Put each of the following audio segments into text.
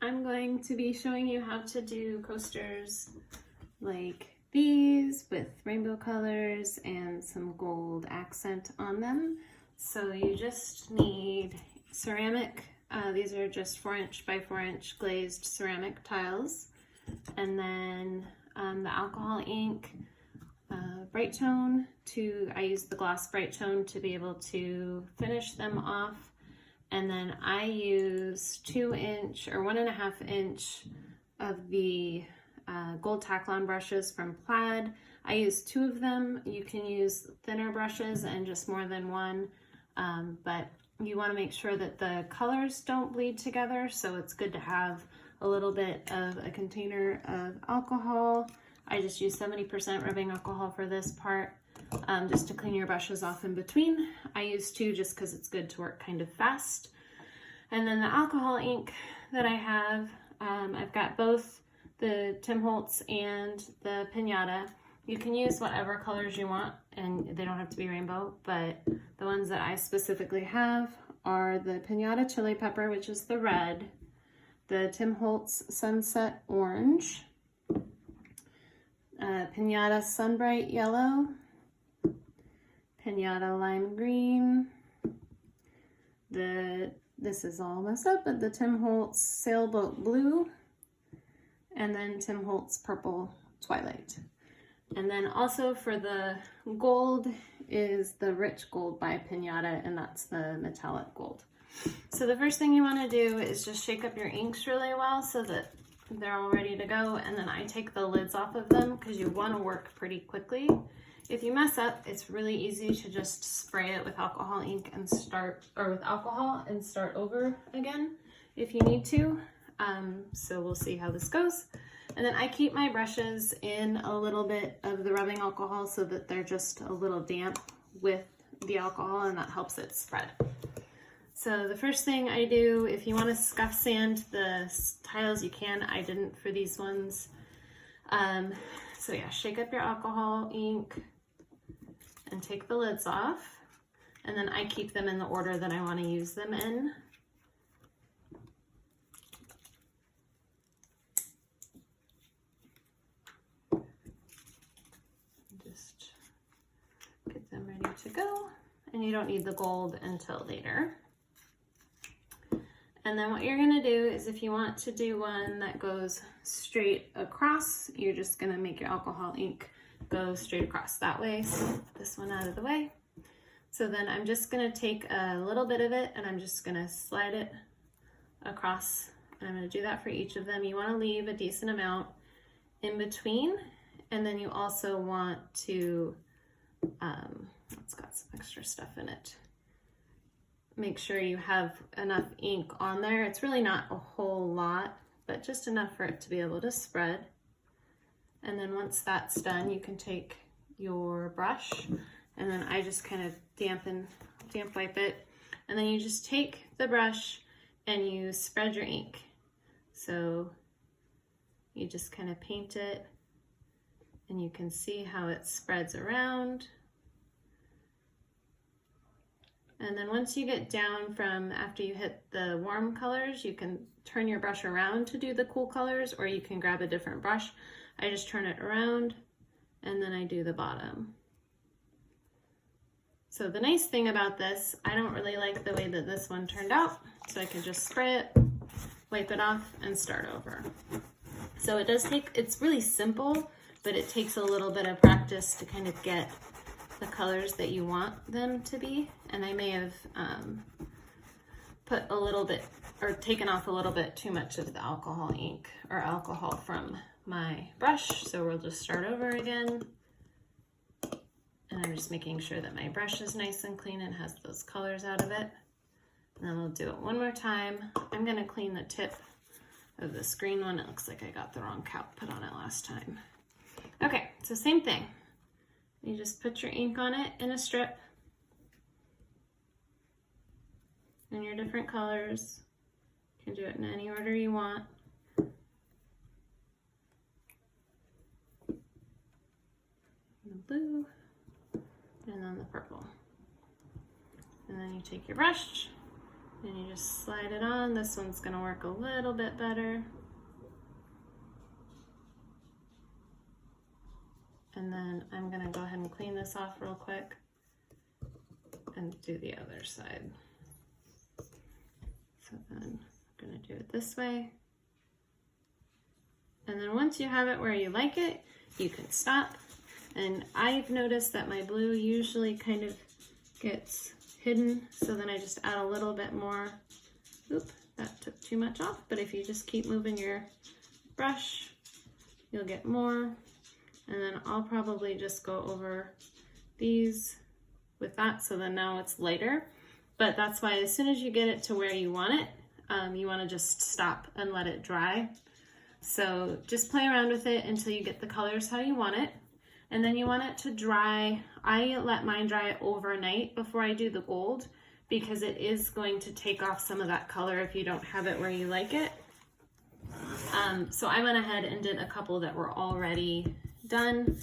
I'm going to be showing you how to do coasters like these with rainbow colors and some gold accent on them. So you just need ceramic. These are just 4" by 4" glazed ceramic tiles. And then the alcohol ink, bright tone I use the gloss bright tone to be able to finish them off. And then I use 2" or 1.5" of the gold Taklon brushes from Plaid. I use 2 of them. You can use thinner brushes and just more than one, but you want to make sure that the colors don't bleed together, so it's good to have a little bit of a container of alcohol. I just use 70% rubbing alcohol for this part, just to clean your brushes off in between. I use 2 just because it's good to work kind of fast. And then the alcohol ink that I have, I've got both the Tim Holtz and the Pinata. You can use whatever colors you want, and they don't have to be rainbow, but the ones that I specifically have are the Pinata Chili Pepper, which is the red, the Tim Holtz Sunset Orange, Pinata Sunbright Yellow, Pinata Lime Green, this is all messed up, but the Tim Holtz Sailboat Blue, and then Tim Holtz Purple Twilight. And then also for the gold is the Rich Gold by Pinata, and that's the metallic gold. So the first thing you want to do is just shake up your inks really well so that they're all ready to go, and then I take the lids off of them because you want to work pretty quickly. If you mess up, it's really easy to just spray it with alcohol ink and start over again if you need to. So we'll see how this goes. And then I keep my brushes in a little bit of the rubbing alcohol so that they're just a little damp with the alcohol, and that helps it spread. So the first thing I do, if you want to scuff sand the tiles, you can. I didn't for these ones. So yeah, shake up your alcohol ink and take the lids off. And then I keep them in the order that I want to use them in. Just get them ready to go. And you don't need the gold until later. And then what you're gonna do is, if you want to do one that goes straight across, you're just gonna make your alcohol ink go straight across that way. So put this one out of the way. So then I'm just gonna take a little bit of it and I'm just gonna slide it across. And I'm gonna do that for each of them. You wanna leave a decent amount in between. And then you also want to, it's got some extra stuff in it. Make sure you have enough ink on there. It's really not a whole lot, but just enough for it to be able to spread. And then once that's done, you can take your brush, and then I just kind of damp wipe it. And then you just take the brush and you spread your ink. So you just kind of paint it, and you can see how it spreads around. And then once you get down from after you hit the warm colors, you can turn your brush around to do the cool colors, or you can grab a different brush. I just turn it around and then I do the bottom. So the nice thing about this, I don't really like the way that this one turned out, so I can just spray it, wipe it off, and start over. So it does take, it's really simple, but it takes a little bit of practice to kind of get the colors that you want them to be. And I may have put a little bit, or taken off a little bit too much of the alcohol ink or alcohol from my brush. So we'll just start over again. And I'm just making sure that my brush is nice and clean and has those colors out of it. And then we'll do it one more time. I'm gonna clean the tip of this green one. It looks like I got the wrong cap put on it last time. Okay, so same thing. You just put your ink on it in a strip in your different colors. You can do it in any order you want. The blue, and then the purple. And then you take your brush And you just slide it on. This one's gonna work a little bit better. And then I'm gonna go ahead and clean this off real quick and do the other side. So then I'm gonna do it this way. And then once you have it where you like it, you can stop. And I've noticed that my blue usually kind of gets hidden, so then I just add a little bit more. Oop, that took too much off, but if you just keep moving your brush, you'll get more. And then I'll probably just go over these with that, so then now it's lighter. But that's why as soon as you get it to where you want it, you want to just stop and let it dry. So just play around with it until you get the colors how you want it. And then you want it to dry. I let mine dry overnight before I do the gold, because it is going to take off some of that color if you don't have it where you like it. So I went ahead and did a couple that were already done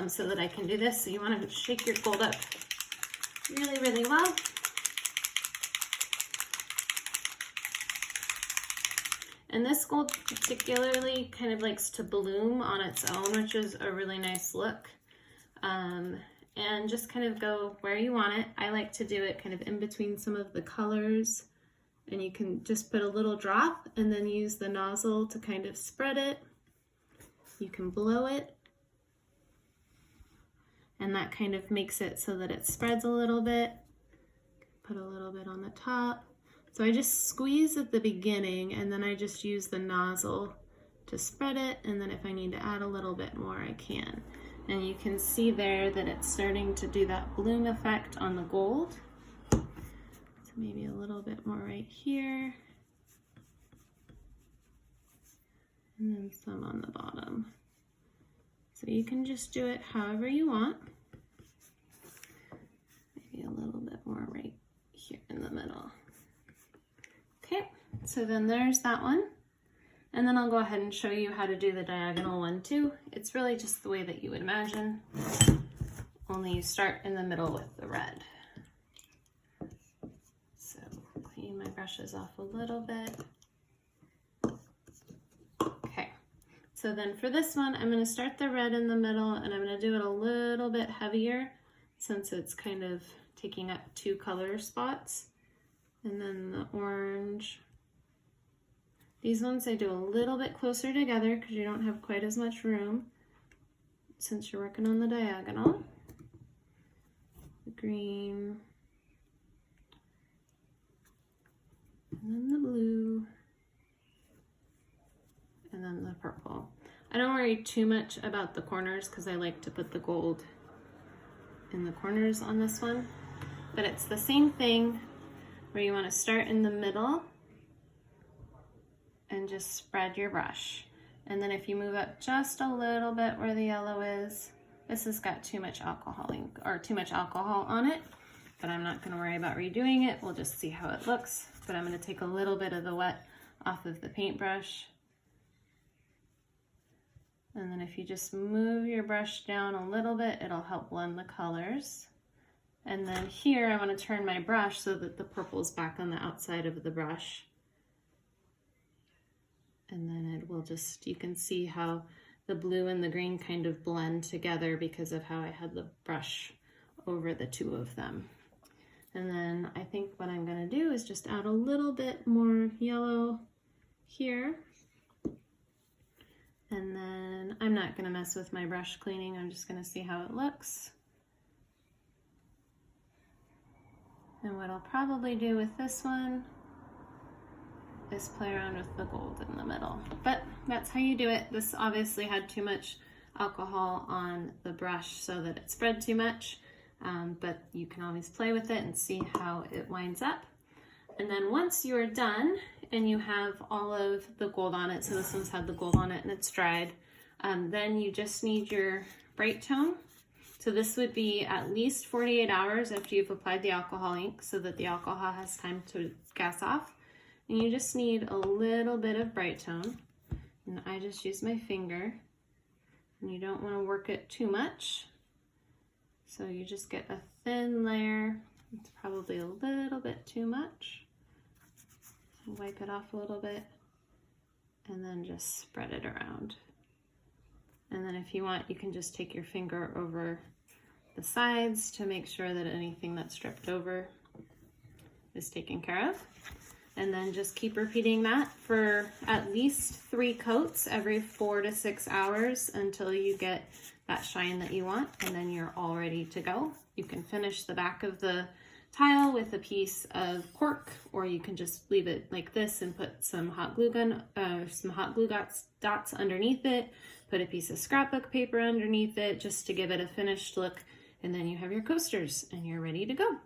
so that I can do this. So you want to shake your gold up really, really well. And this gold particularly kind of likes to bloom on its own, which is a really nice look. And just kind of go where you want it. I like to do it kind of in between some of the colors. And you can just put a little drop and then use the nozzle to kind of spread it. You can blow it. And that kind of makes it so that it spreads a little bit. Put a little bit on the top. So I just squeeze at the beginning and then I just use the nozzle to spread it, and then if I need to add a little bit more, I can. And you can see there that it's starting to do that bloom effect on the gold. So maybe a little bit more right here. And then some on the bottom. So you can just do it however you want. Maybe a little bit more right here in the middle. Okay, so then there's that one. And then I'll go ahead and show you how to do the diagonal one too. It's really just the way that you would imagine, only you start in the middle with the red. So clean my brushes off a little bit. Okay, so then for this one, I'm gonna start the red in the middle and I'm gonna do it a little bit heavier since it's kind of taking up 2 color spots. And then the orange. These ones I do a little bit closer together because you don't have quite as much room since you're working on the diagonal. The green. And then the blue. And then the purple. I don't worry too much about the corners because I like to put the gold in the corners on this one. But it's the same thing, where you want to start in the middle and just spread your brush. And then if you move up just a little bit where the yellow is, this has got too much alcohol ink or too much alcohol on it, but I'm not going to worry about redoing it. We'll just see how it looks. But I'm going to take a little bit of the wet off of the paintbrush. And then if you just move your brush down a little bit, it'll help blend the colors. And then here I want to turn my brush so that the purple is back on the outside of the brush. And then it will just, you can see how the blue and the green kind of blend together because of how I had the brush over the 2 of them. And then I think what I'm going to do is just add a little bit more yellow here. And then I'm not going to mess with my brush cleaning. I'm just going to see how it looks. And what I'll probably do with this one is play around with the gold in the middle. But that's how you do it. This obviously had too much alcohol on the brush so that it spread too much, but you can always play with it and see how it winds up. And then once you're done and you have all of the gold on it, so this one's had the gold on it and it's dried, then you just need your bright tone. So this would be at least 48 hours after you've applied the alcohol ink so that the alcohol has time to gas off. And you just need a little bit of bright tone. And I just use my finger. And you don't want to work it too much. So you just get a thin layer. It's probably a little bit too much. wipe it off a little bit, and then just spread it around. And then if you want, you can just take your finger over the sides to make sure that anything that's dripped over is taken care of. And then just keep repeating that for at least 3 coats every 4 to 6 hours until you get that shine that you want, and then you're all ready to go. You can finish the back of the tile with a piece of cork, or you can just leave it like this and put some hot glue dots underneath it, put a piece of scrapbook paper underneath it just to give it a finished look, and then you have your coasters and you're ready to go.